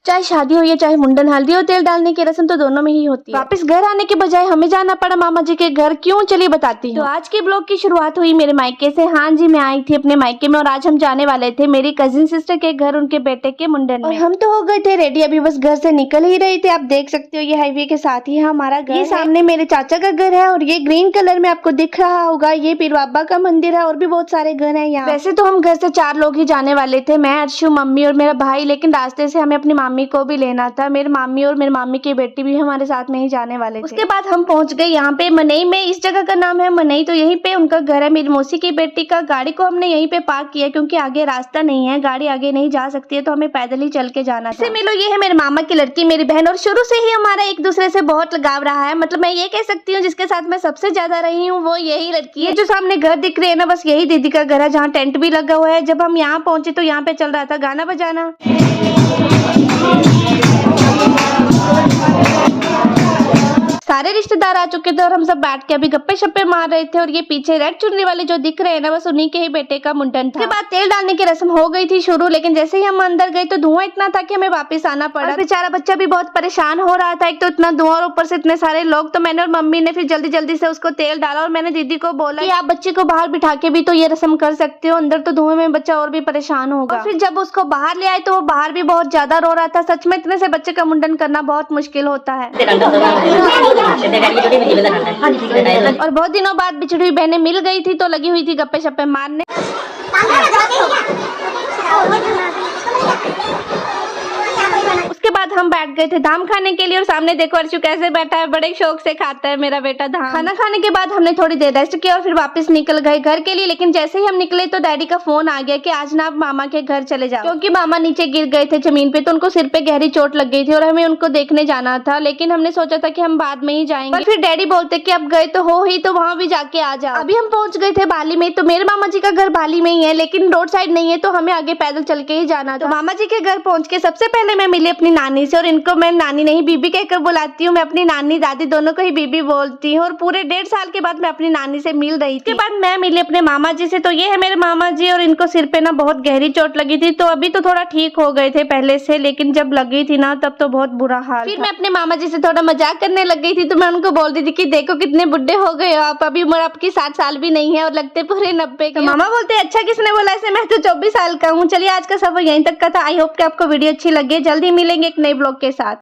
चाहे शादी हो या चाहे मुंडन, हल्दी और तेल डालने की रस्म तो दोनों में ही होती है। वापस घर आने के बजाय हमें जाना पड़ा मामा जी के घर, क्यों चलिए बताती हूँ। तो आज के ब्लॉग की शुरुआत हुई मेरे मायके से। हाँ जी, मैं आई थी अपने मायके में और आज हम जाने वाले थे मेरी कजिन सिस्टर के घर, उनके बेटे के मुंडन में। और हम तो हो गए थे रेडी, अभी बस घर से निकल ही रहे थे। आप देख सकते हो ये हाईवे के साथ ही हमारा घर। ये सामने मेरे चाचा का घर है और ये ग्रीन कलर में आपको दिख रहा होगा ये पीर बाबा का मंदिर है और भी बहुत सारे घर है यहाँ। वैसे तो हम घर से 4 लोग ही जाने वाले थे, मैं, अर्शु, मम्मी और मेरा भाई, लेकिन रास्ते से हमें अपनी मामी को भी लेना था। मेरे मामी और मेरे मामी की बेटी भी हमारे साथ में ही जाने वाले थे। उसके बाद हम पहुंच गए यहाँ पे मनई में। इस जगह का नाम है मनई, तो यहीं पे उनका घर है, मेरी मौसी की बेटी का। गाड़ी को हमने यहीं पे पार्क किया क्योंकि आगे रास्ता नहीं है, गाड़ी आगे नहीं जा सकती है, तो हमें पैदल ही चल के जाना था। मिलो, ये है मेरे मामा की लड़की, मेरी बहन, और शुरू से ही हमारा एक दूसरे से बहुत लगाव रहा है। मतलब मैं ये कह सकती हूँ जिसके साथ मैं सबसे ज्यादा रही हूँ वो यही लड़की है। जो सामने घर दिख रही है ना, बस यही दीदी का घर है जहाँ टेंट भी लगा हुआ है। जब हम यहाँ पहुंचे तो यहाँ पे चल रहा था गाना बजाना। सारे रिश्तेदार आ चुके थे और हम सब बैठ के अभी गप्पे शप्पे मार रहे थे। और ये पीछे रेड चुनरी वाले जो दिख रहे हैं ना, बस उन्हीं के ही बेटे का मुंडन था। उसके बाद तेल डालने की रस्म हो गई थी शुरू, लेकिन जैसे ही हम अंदर गए तो धुआं इतना था कि हमें वापस आना पड़ा। बेचारा बच्चा भी बहुत परेशान हो रहा था, एक तो इतना धुआं और ऊपर से इतने सारे लोग। तो मैंने और मम्मी ने फिर जल्दी जल्दी से उसको तेल डाला और मैंने दीदी को बोला कि आप बच्चे को बाहर बिठा के भी तो ये रस्म कर सकते हो, अंदर तो धुएं में बच्चा और भी परेशान होगा। फिर जब उसको बाहर ले आए तो वो बाहर भी बहुत ज्यादा रो रहा था। सच में इतने से बच्चे का मुंडन करना बहुत मुश्किल होता है। और बहुत दिनों बाद बिछड़ी हुई बहनें मिल गई थी तो लगी हुई थी गप्पे शप्पे मारने। उसके बाद हम बैठ गए थे धाम खाने के लिए और सामने देखो अर्शु कैसे बैठा है, बड़े शौक से खाता है मेरा बेटा धाम। खाना खाने के बाद हमने थोड़ी देर रेस्ट किया और फिर वापस निकल गए घर के लिए। लेकिन जैसे ही हम निकले तो डैडी का फोन आ गया कि आज ना आप मामा के घर चले जाओ, क्योंकि मामा नीचे गिर गए थे जमीन पे, तो उनको सिर पे गहरी चोट लग गई थी और हमें उनको देखने जाना था। लेकिन हमने सोचा था कि हम बाद में ही जाएंगे, पर फिर डैडी बोलते कि अब गए तो हो ही, तो वहाँ भी जाके आ जाओ। अभी हम पहुंच गए थे बाली में। तो मेरे मामा जी का घर बाली में ही है, लेकिन रोड साइड नहीं है, तो हमें आगे पैदल चल के ही जाना था। तो मामा जी के घर पहुंच के सबसे पहले मैं मिली अपनी नानी से, और इनको मैं नानी नहीं बीबी कहकर बुलाती हूँ। मैं अपनी नानी दादी दोनों को ही बीबी बोलती हूँ। और पूरे 1.5 साल के बाद मैं अपनी नानी से मिल रही थी। उसके बाद मैं मिली अपने मामा जी से। तो ये है मेरे मामा जी और इनको सिर पे ना बहुत गहरी चोट लगी थी, तो अभी तो थोड़ा ठीक हो गए थे पहले से, लेकिन जब लगी थी ना तब तो बहुत बुरा हाल। फिर मैं अपने मामा जी से थोड़ा मजाक करने लग गई थी, तो मैं उनको बोल दी थी कि देखो कितने बुढ़े हो गए हो आप, अभी उम्र आपकी 60 साल भी नहीं है और लगते पूरे 90 के। मामा बोलते अच्छा किसने बोला ऐसे, मैं तो 24 साल का हूँ। चलिए आज का सफर यहीं तक का था। आई होप कि आपको वीडियो अच्छी लगे। जल्दी मिलेंगे एक नए ब्लॉग के साथ।